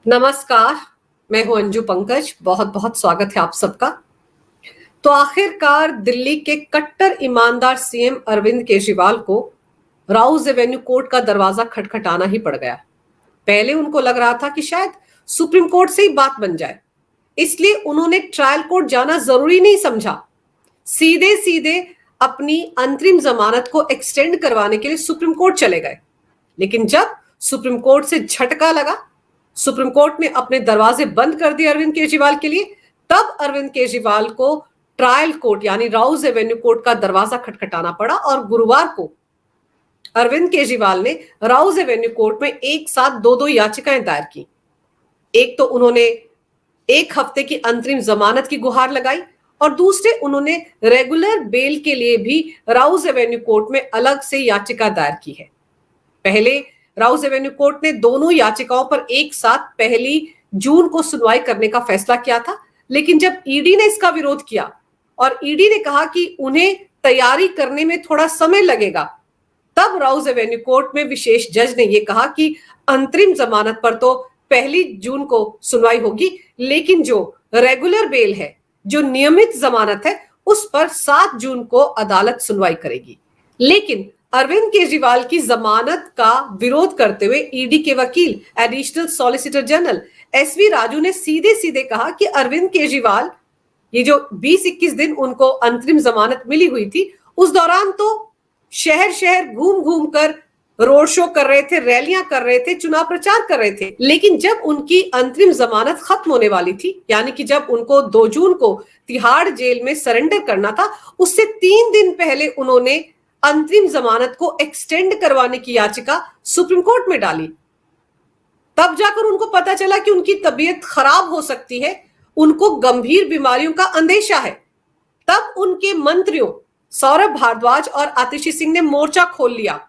नमस्कार। मैं हूं अंजू पंकज। बहुत बहुत स्वागत है आप सबका। तो आखिरकार दिल्ली के कट्टर ईमानदार सीएम अरविंद केजरीवाल को राउज एवेन्यू कोर्ट का दरवाजा खटखटाना ही पड़ गया। पहले उनको लग रहा था कि शायद सुप्रीम कोर्ट से ही बात बन जाए, इसलिए उन्होंने ट्रायल कोर्ट जाना जरूरी नहीं समझा। सीधे सीधे अपनी अंतरिम जमानत को एक्सटेंड करवाने के लिए सुप्रीम कोर्ट चले गए। लेकिन जब सुप्रीम कोर्ट से झटका लगा, सुप्रीम कोर्ट ने अपने दरवाजे बंद कर दिए अरविंद केजरीवाल के लिए, तब अरविंद केजरीवाल को ट्रायल कोर्ट यानी राउज एवेन्यू कोर्ट का दरवाजा खटखटाना पड़ा। और गुरुवार को अरविंद केजरीवाल ने राउज एवेन्यू कोर्ट में एक साथ दो याचिकाएं दायर की। एक तो उन्होंने 1 हफ्ते की अंतरिम जमानत की गुहार लगाई और दूसरे उन्होंने रेगुलर बेल के लिए भी राउज एवेन्यू कोर्ट में अलग से याचिका दायर की है। पहले राउज एवेन्यू कोर्ट ने दोनों याचिकाओं पर एक साथ 1 जून को सुनवाई करने का फैसला किया था, लेकिन जब ईडी ने इसका विरोध किया और ईडी ने कहा कि उन्हें तैयारी करने में थोड़ा समय लगेगा, तब राउज एवेन्यू कोर्ट में विशेष जज ने यह कहा कि अंतरिम जमानत पर तो 1 जून को सुनवाई होगी, लेकिन जो रेगुलर बेल है, जो नियमित जमानत है, उस पर 7 जून को अदालत सुनवाई करेगी। लेकिन अरविंद केजरीवाल की जमानत का विरोध करते हुए ईडी के वकील additional solicitor general SV Raju ने सीधे सीधे कहा कि अरविंद केजरीवाल ये जो 20-21 दिन उनको अंतरिम जमानत मिली हुई थी, उस दौरान तो शहर शहर घूम घूम कर रोड शो कर रहे थे, रैलियां कर रहे थे, चुनाव प्रचार कर रहे थे। लेकिन जब उनकी अंतरिम जमानत खत्म होने वाली थी, यानी कि जब उनको 2 जून को तिहाड़ जेल में सरेंडर करना था, उससे 3 दिन पहले उन्होंने अंतरिम जमानत को एक्सटेंड करवाने की याचिका सुप्रीम कोर्ट में डाली। तब जाकर उनको पता चला कि उनकी तबीयत खराब हो सकती है, उनको गंभीर बीमारियों का अंदेशा है। तब उनके मंत्रियों सौरभ भारद्वाज और आतिशी सिंह ने मोर्चा खोल लिया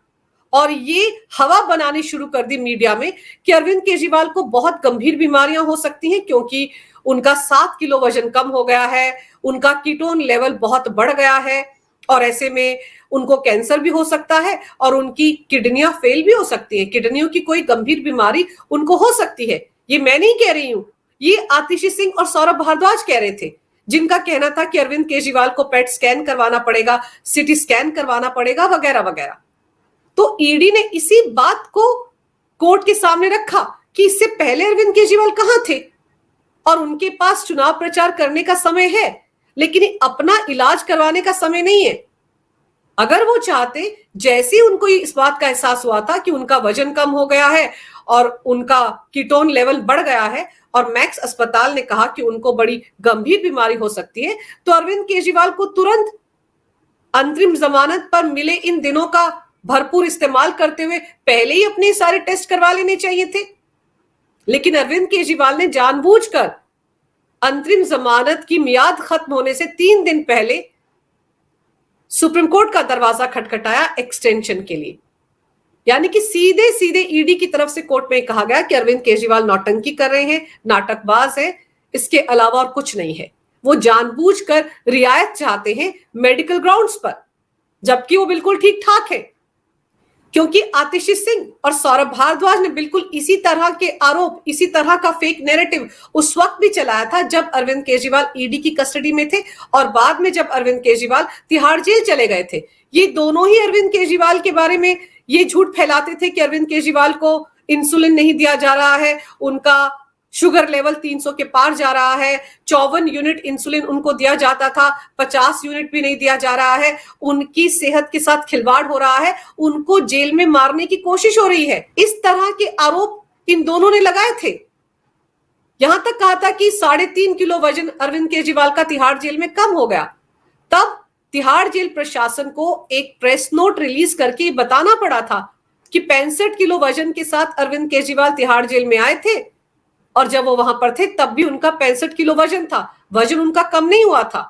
और ये हवा बनानी शुरू कर दी मीडिया में कि अरविंद केजरीवाल को बहुत गंभीर बीमारियां हो सकती हैं, क्योंकि उनका 7 किलो वजन कम हो गया है, उनका कीटोन लेवल बहुत बढ़ गया है और ऐसे में उनको कैंसर भी हो सकता है और उनकी किडनियां फेल भी हो सकती है। किडनियों की कोई गंभीर बीमारी उनको हो सकती है। ये मैं नहीं कह रही हूं, ये आतिशी सिंह और सौरभ भारद्वाज कह रहे थे, जिनका कहना था कि अरविंद केजरीवाल को पेट स्कैन करवाना पड़ेगा, सीटी स्कैन करवाना पड़ेगा, वगैरह वगैरह। तो ईडी ने इसी बात को कोर्ट के सामने रखा कि इससे पहले अरविंद केजरीवाल कहां थे और उनके पास चुनाव प्रचार करने का समय है, लेकिन अपना इलाज करवाने का समय नहीं है। अगर वो चाहते, जैसे उनको इस बात का एहसास हुआ था कि उनका वजन कम हो गया है और उनका कीटोन लेवल बढ़ गया है और मैक्स अस्पताल ने कहा कि उनको बड़ी गंभीर बीमारी हो सकती है, तो अरविंद केजरीवाल को तुरंत अंतरिम जमानत पर मिले इन दिनों का भरपूर इस्तेमाल करते हुए पहले ही अपने सारे टेस्ट करवा लेने चाहिए थे। लेकिन अरविंद केजरीवाल ने जानबूझकर अंतरिम जमानत की मियाद खत्म होने से 3 दिन पहले सुप्रीम कोर्ट का दरवाजा खटखटाया एक्सटेंशन के लिए। यानी कि सीधे सीधे ईडी की तरफ से कोर्ट में कहा गया कि अरविंद केजरीवाल नौटंकी कर रहे हैं, नाटकबाज है, इसके अलावा और कुछ नहीं है। वो जानबूझकर रियायत चाहते हैं मेडिकल ग्राउंड्स पर, जबकि वो बिल्कुल ठीक ठाक है। क्योंकि आतिशी सिंह और सौरभ भारद्वाज ने बिल्कुल इसी तरह के आरोप, इसी तरह का फेक नैरेटिव उस वक्त भी चलाया था जब अरविंद केजरीवाल ईडी की कस्टडी में थे और बाद में जब अरविंद केजरीवाल तिहाड़ जेल चले गए थे। ये दोनों ही अरविंद केजरीवाल के बारे में ये झूठ फैलाते थे कि अरविंद केजरीवाल को इंसुलिन नहीं दिया जा रहा है, उनका शुगर लेवल 300 के पार जा रहा है, 54 यूनिट इंसुलिन उनको दिया जाता था, 50 यूनिट भी नहीं दिया जा रहा है, उनकी सेहत के साथ खिलवाड़ हो रहा है, उनको जेल में मारने की कोशिश हो रही है। इस तरह के आरोप इन दोनों ने लगाए थे। यहां तक कहा था कि 3.5 किलो वजन अरविंद केजरीवाल का तिहाड़ जेल में कम हो गया। तब तिहाड़ जेल प्रशासन को एक प्रेस नोट रिलीज करके बताना पड़ा था कि 65 किलो वजन के साथ अरविंद केजरीवाल तिहाड़ जेल में आए थे और जब वो वहां पर थे तब भी उनका 65 किलो वजन था, वजन उनका कम नहीं हुआ था।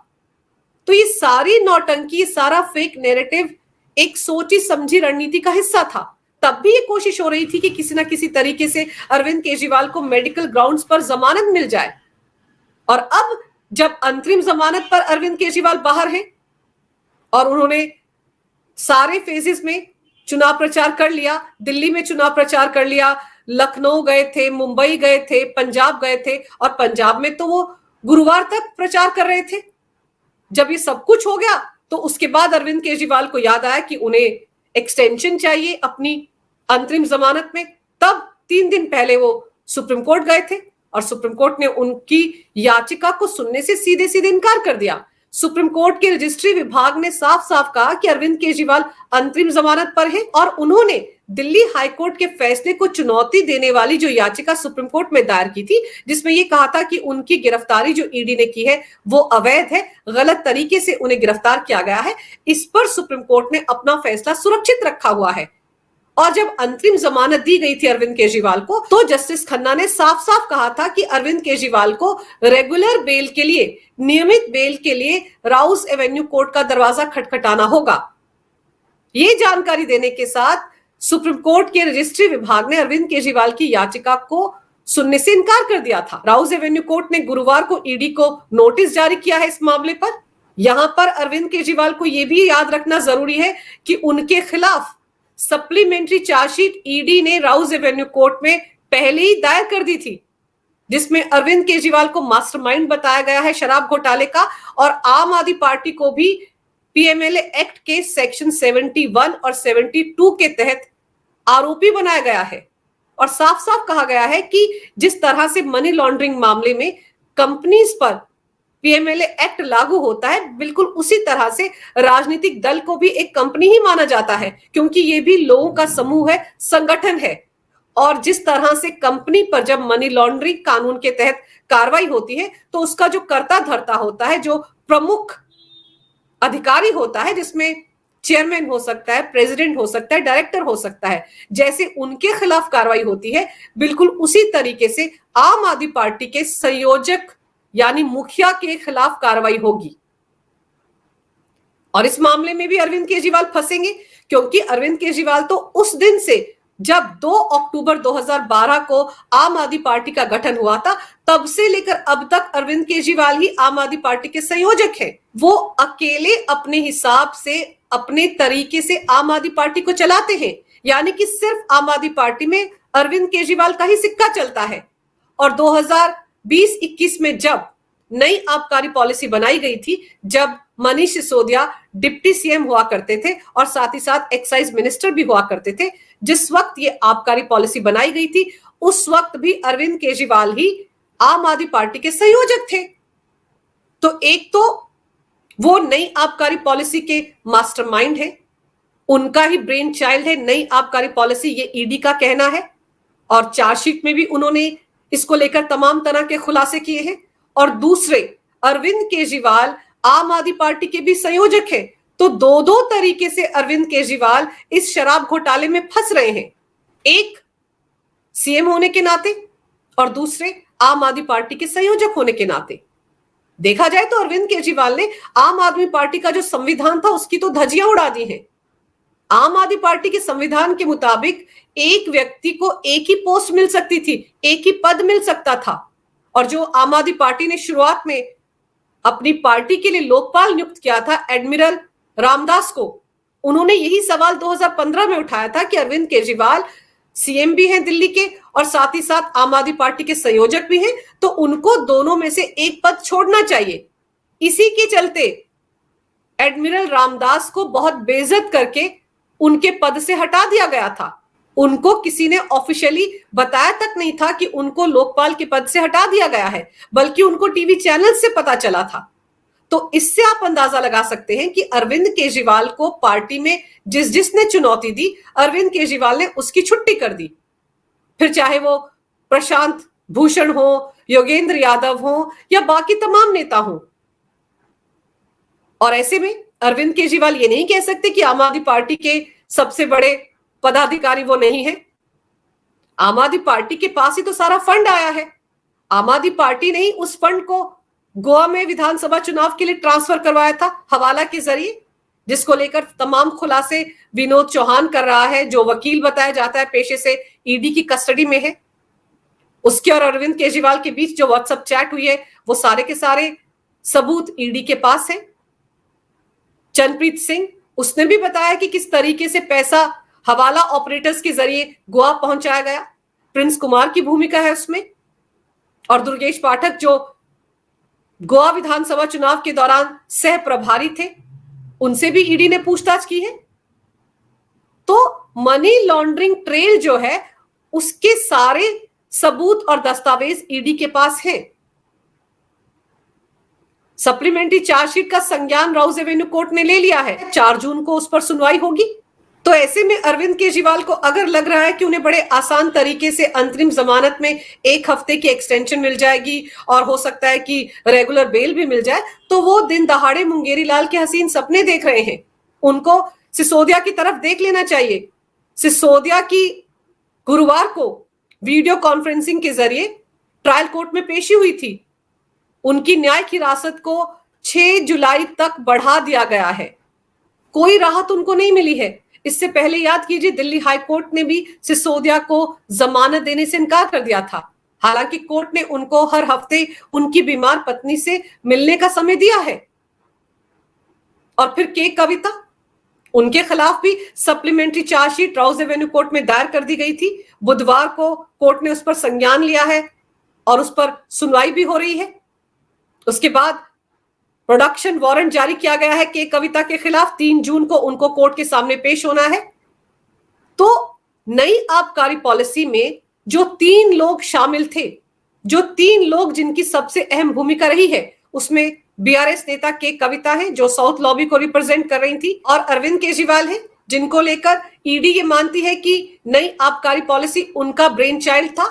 तो ये सारी नौटंकी, सारा फेक नैरेटिव एक सोची समझी रणनीति का हिस्सा था। तब भी ये कोशिश हो रही थी कि किसी ना किसी तरीके से अरविंद केजरीवाल को मेडिकल ग्राउंड्स पर जमानत मिल जाए। और अब जब अंतरिम जमानत पर अरविंद केजरीवाल बाहर हैं और उन्होंने सारे फेजेस में चुनाव प्रचार कर लिया, दिल्ली में चुनाव प्रचार कर लिया, लखनऊ गए थे, मुंबई गए थे, पंजाब गए थे, और पंजाब में तो वो गुरुवार तक प्रचार कर रहे थे। जब ये सब कुछ हो गया तो उसके बाद अरविंद केजरीवाल को याद आया कि उन्हें एक्सटेंशन चाहिए अपनी अंतरिम जमानत में। तब 3 दिन पहले वो सुप्रीम कोर्ट गए थे और सुप्रीम कोर्ट ने उनकी याचिका को सुनने से सीधे सीधे इनकार कर दिया। सुप्रीम कोर्ट के रजिस्ट्री विभाग ने साफ साफ कहा कि अरविंद केजरीवाल अंतरिम जमानत पर है, और उन्होंने दिल्ली हाईकोर्ट के फैसले को चुनौती देने वाली जो याचिका सुप्रीम कोर्ट में दायर की थी, जिसमें यह कहा था कि उनकी गिरफ्तारी जो ईडी ने की है वो अवैध है, गलत तरीके से उन्हें गिरफ्तार किया गया है, इस पर सुप्रीम कोर्ट ने अपना फैसला सुरक्षित रखा हुआ है। और जब अंतरिम जमानत दी गई थी अरविंद केजरीवाल को, तो जस्टिस खन्ना ने साफ साफ कहा था कि अरविंद केजरीवाल को रेगुलर बेल के लिए, नियमित बेल के लिए राउस एवेन्यू कोर्ट का दरवाजा खटखटाना होगा। ये जानकारी देने के साथ सुप्रीम कोर्ट के रजिस्ट्री विभाग ने अरविंद केजरीवाल की याचिका को सुनने से इनकार कर दिया था। राउस एवेन्यू कोर्ट ने गुरुवार को ईडी को नोटिस जारी किया है इस मामले पर। यहां पर अरविंद केजरीवाल को यह भी याद रखना जरूरी है कि उनके खिलाफ सप्लीमेंट्री चार्जशीट ईडी ने राउस एवेन्यू कोर्ट में पहले ही दायर कर दी थी, जिसमें अरविंद केजरीवाल को मास्टरमाइंड बताया गया है शराब घोटाले का, और आम आदमी पार्टी को भी पीएमएलए एक्ट के सेक्शन 71 और 72 के तहत आरोपी बनाया गया है। और साफ साफ कहा गया है कि जिस तरह से मनी लॉन्ड्रिंग मामले में कंपनीज पर पीएमएलए एक्ट लागू होता है, बिल्कुल उसी तरह से राजनीतिक दल को भी एक कंपनी ही माना जाता है, क्योंकि ये भी लोगों का समूह है, संगठन है। और जिस तरह से कंपनी पर जब मनी लॉन्ड्रिंग कानून के तहत कार्रवाई होती है, तो उसका जो कर्ता धर्ता होता है, जो प्रमुख अधिकारी होता है, जिसमें चेयरमैन हो सकता है, प्रेसिडेंट हो सकता है, डायरेक्टर हो सकता है, जैसे उनके खिलाफ कार्रवाई होती है, बिल्कुल उसी तरीके से आम आदमी पार्टी के संयोजक यानी मुखिया के खिलाफ कार्रवाई होगी। और इस मामले में भी अरविंद केजरीवाल फंसेंगे, क्योंकि अरविंद केजरीवाल तो उस दिन से, जब 2 अक्टूबर 2012 को आम आदमी पार्टी का गठन हुआ था, तब से लेकर अब तक अरविंद केजरीवाल ही आम आदमी पार्टी के संयोजक हैं। वो अकेले अपने हिसाब से, अपने तरीके से आम आदमी पार्टी को चलाते हैं, यानी कि सिर्फ आम आदमी पार्टी में अरविंद केजरीवाल का ही सिक्का चलता है। और 2020-21 में जब नई आबकारी पॉलिसी बनाई गई थी, जब मनीष सिसोदिया डिप्टी सीएम हुआ करते थे और साथ ही साथ एक्साइज मिनिस्टर भी हुआ करते थे, जिस वक्त ये आबकारी पॉलिसी बनाई गई थी, उस वक्त भी अरविंद केजरीवाल ही आम आदमी पार्टी के संयोजक थे। तो एक तो वो नई आबकारी पॉलिसी के मास्टरमाइंड है, उनका ही ब्रेन चाइल्ड है नई आबकारी पॉलिसी, ये ईडी का कहना है, और चार्जशीट में भी उन्होंने इसको लेकर तमाम तरह के खुलासे किए हैं। और दूसरे, अरविंद केजरीवाल आम आदमी पार्टी के भी संयोजक हैं। तो दो तरीके से अरविंद केजरीवाल इस शराब घोटाले में फंस रहे हैं, एक सीएम होने के नाते और दूसरे आम आदमी पार्टी के संयोजक होने के नाते। देखा जाए तो अरविंद केजरीवाल ने आम आदमी पार्टी का जो संविधान था उसकी तो धज्जियां उड़ा दी हैं। आम आदमी पार्टी के संविधान के मुताबिक एक व्यक्ति को एक ही पोस्ट मिल सकती थी, एक ही पद मिल सकता था। और जो आम आदमी पार्टी ने शुरुआत में अपनी पार्टी के लिए लोकपाल नियुक्त किया था एडमिरल रामदास को, उन्होंने यही सवाल 2015 में उठाया था कि अरविंद केजरीवाल सीएम भी हैं दिल्ली के और साथ ही साथ आम आदमी पार्टी के संयोजक भी हैं, तो उनको दोनों में से एक पद छोड़ना चाहिए। इसी के चलते एडमिरल रामदास को बहुत बेइज्जत करके उनके पद से हटा दिया गया था। उनको किसी ने ऑफिशियली बताया तक नहीं था कि उनको लोकपाल के पद से हटा दिया गया है, बल्कि उनको टीवी चैनल से पता चला था। तो इससे आप अंदाजा लगा सकते हैं कि अरविंद केजरीवाल को पार्टी में जिसने चुनौती दी, अरविंद केजरीवाल ने उसकी छुट्टी कर दी। फिर चाहे वो प्रशांत भूषण हो, योगेंद्र यादव हो या बाकी तमाम नेता हो। और ऐसे में अरविंद केजरीवाल ये नहीं कह सकते कि आम आदमी पार्टी के सबसे बड़े पदाधिकारी वो नहीं है। आम आदमी पार्टी के पास ही तो सारा फंड आया है। आम आदमी पार्टी ने ही उस फंड को गोवा में विधानसभा चुनाव के लिए ट्रांसफर करवाया था हवाला के जरिए, जिसको लेकर तमाम खुलासे विनोद चौहान कर रहा है, जो वकील बताया जाता है पेशे से, ईडी की कस्टडी में है। उसके और अरविंद केजरीवाल के बीच जो व्हाट्सएप चैट हुई है, वो सारे के सारे सबूत ईडी के पास है। चंद्रप्रीत सिंह, उसने भी बताया कि किस तरीके से पैसा हवाला ऑपरेटर्स के जरिए गोवा पहुंचाया गया। प्रिंस कुमार की भूमिका है उसमें, और दुर्गेश पाठक जो गोवा विधानसभा चुनाव के दौरान सह प्रभारी थे, उनसे भी ईडी ने पूछताछ की है। तो मनी लॉन्ड्रिंग ट्रेल जो है उसके सारे सबूत और दस्तावेज ईडी के पास हैं। सप्लीमेंट्री चार्जशीट का संज्ञान राउज एवेन्यू कोर्ट ने ले लिया है। 4 जून को उस पर सुनवाई होगी। तो ऐसे में अरविंद केजरीवाल को अगर लग रहा है कि उन्हें बड़े आसान तरीके से अंतरिम जमानत में 1 हफ्ते की एक्सटेंशन मिल जाएगी और हो सकता है कि रेगुलर बेल भी मिल जाए, तो वो दिन दहाड़े मुंगेरी लाल के हसीन सपने देख रहे हैं। उनको सिसोदिया की तरफ देख लेना चाहिए। सिसोदिया की गुरुवार को वीडियो कॉन्फ्रेंसिंग के जरिए ट्रायल कोर्ट में पेशी हुई थी। उनकी न्यायिक हिरासत को 6 जुलाई तक बढ़ा दिया गया है। कोई राहत उनको नहीं मिली है। इससे पहले याद कीजिए, दिल्ली हाई कोर्ट ने भी सिसोदिया को जमानत देने से इनकार कर दिया था। हालांकि कोर्ट ने उनको हर हफ्ते उनकी बीमार पत्नी से मिलने का समय दिया है। और फिर के कविता, उनके खिलाफ भी supplementary chargesheet Rouse Avenue court में दायर कर दी गई थी। बुधवार को कोर्ट ने उस पर संज्ञान लिया है और उस पर सुनवाई भी हो रही है। उसके बाद प्रोडक्शन वारंट जारी किया गया है कि कविता के खिलाफ 3 जून को उनको कोर्ट के सामने पेश होना है। तो नई आबकारी पॉलिसी में जो 3 लोग शामिल थे, जो 3 लोग जिनकी सबसे अहम भूमिका रही है, उसमें बीआरएस नेता के कविता है जो साउथ लॉबी को रिप्रेजेंट कर रही थी, और अरविंद केजरीवाल है जिनको लेकर ईडी ये मानती है कि नई आबकारी पॉलिसी उनका ब्रेन चाइल्ड था,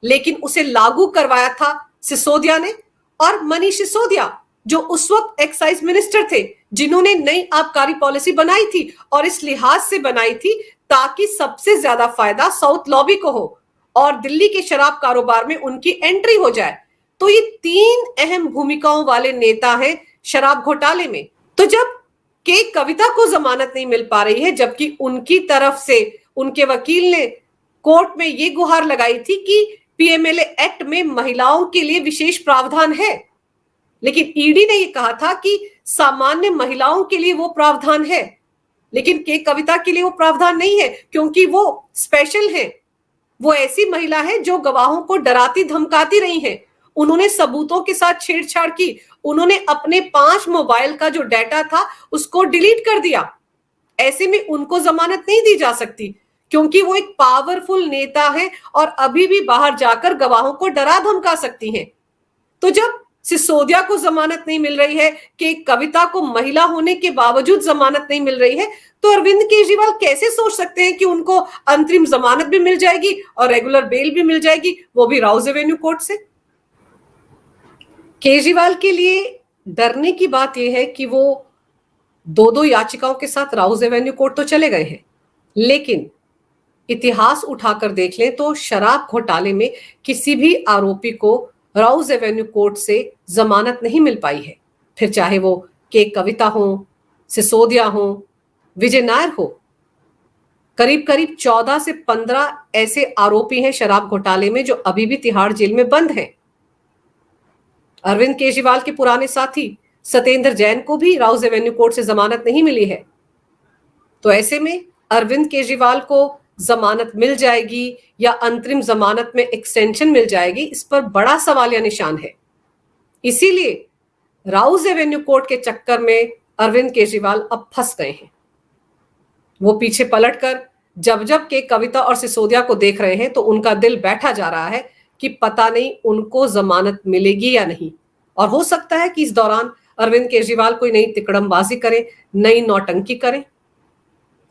लेकिन उसे लागू करवाया था सिसोदिया ने। और मनीष सिसोदिया जो उस वक्त एक्साइज मिनिस्टर थे, जिन्होंने नई आबकारी पॉलिसी बनाई थी और इस लिहाज से बनाई थी ताकि सबसे ज्यादा फायदा साउथ लॉबी को हो और दिल्ली के शराब कारोबार में उनकी एंट्री हो जाए। तो ये 3 अहम भूमिकाओं वाले नेता हैं शराब घोटाले में। तो जब के कविता को जमानत नहीं मिल पा रही है, जबकि उनकी तरफ से उनके वकील ने कोर्ट में ये गुहार लगाई थी कि पीएमएलए एक्ट में महिलाओं के लिए विशेष प्रावधान है, लेकिन ईडी ने यह कहा था कि सामान्य महिलाओं के लिए वो प्रावधान है, लेकिन के कविता के लिए वो प्रावधान नहीं है क्योंकि वो स्पेशल है। वो ऐसी महिला है जो गवाहों को डराती धमकाती रही है। उन्होंने सबूतों के साथ छेड़छाड़ की। उन्होंने अपने 5 मोबाइल का जो डाटा था उसको डिलीट कर दिया। ऐसे में उनको जमानत नहीं दी जा सकती क्योंकि वो एक पावरफुल नेता है और अभी भी बाहर जाकर गवाहों को डरा धमका सकती हैं। तो जब सिसोदिया को जमानत नहीं मिल रही है, कि कविता को महिला होने के बावजूद जमानत नहीं मिल रही है, तो अरविंद केजरीवाल कैसे सोच सकते हैं कि उनको अंतरिम जमानत भी मिल जाएगी और रेगुलर बेल भी मिल जाएगी, वो भी राउज एवेन्यू कोर्ट से। केजरीवाल के लिए डरने की बात यह है कि वो 2-2 याचिकाओं के साथ राउज एवेन्यू कोर्ट तो चले गए हैं, लेकिन इतिहास उठाकर देख लें तो शराब घोटाले में किसी भी आरोपी को राउज एवेन्यू कोर्ट से जमानत नहीं मिल पाई है। फिर चाहे वो के कविता हो, सिसोदिया हो, विजय नायर हो। करीब करीब 14 से 15 ऐसे आरोपी हैं शराब घोटाले में जो अभी भी तिहाड़ जेल में बंद हैं। अरविंद केजरीवाल के पुराने साथी सत्येंद्र जैन को भी राउज एवेन्यू कोर्ट से जमानत नहीं मिली है। तो ऐसे में अरविंद केजरीवाल को जमानत मिल जाएगी या अंतरिम जमानत में एक्सटेंशन मिल जाएगी, इस पर बड़ा सवालिया निशान है। इसीलिए राउज एवेन्यू कोर्ट के चक्कर में अरविंद केजरीवाल अब फंस गए हैं। वो पीछे पलटकर जब जब के कविता और सिसोदिया को देख रहे हैं तो उनका दिल बैठा जा रहा है कि पता नहीं उनको जमानत मिलेगी या नहीं। और हो सकता है कि इस दौरान अरविंद केजरीवाल कोई नई तिकड़मबाजी करें, नई नौटंकी करें।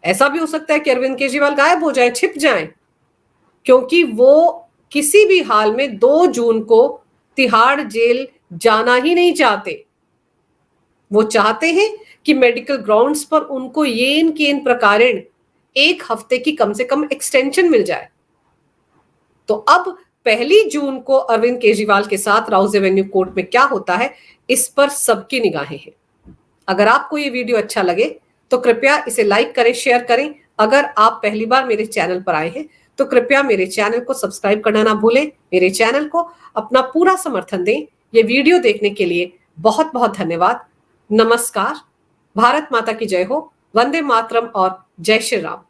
ऐसा भी हो सकता है कि अरविंद केजरीवाल गायब हो जाएं, छिप जाएं, क्योंकि वो किसी भी हाल में 2 जून को तिहाड़ जेल जाना ही नहीं चाहते। वो चाहते हैं कि मेडिकल ग्राउंड्स पर उनको येन केन प्रकारेण 1 हफ्ते की कम से कम एक्सटेंशन मिल जाए। तो अब 1 जून को अरविंद केजरीवाल के साथ राउज एवेन्यू कोर्ट में क्या होता है, इस पर सबकी निगाहें हैं। अगर आपको ये वीडियो अच्छा लगे तो कृपया इसे लाइक करें, शेयर करें। अगर आप पहली बार मेरे चैनल पर आए हैं तो कृपया मेरे चैनल को सब्सक्राइब करना ना भूलें। मेरे चैनल को अपना पूरा समर्थन दें। ये वीडियो देखने के लिए बहुत बहुत धन्यवाद। नमस्कार। भारत माता की जय हो। वंदे मातरम और जय श्री राम।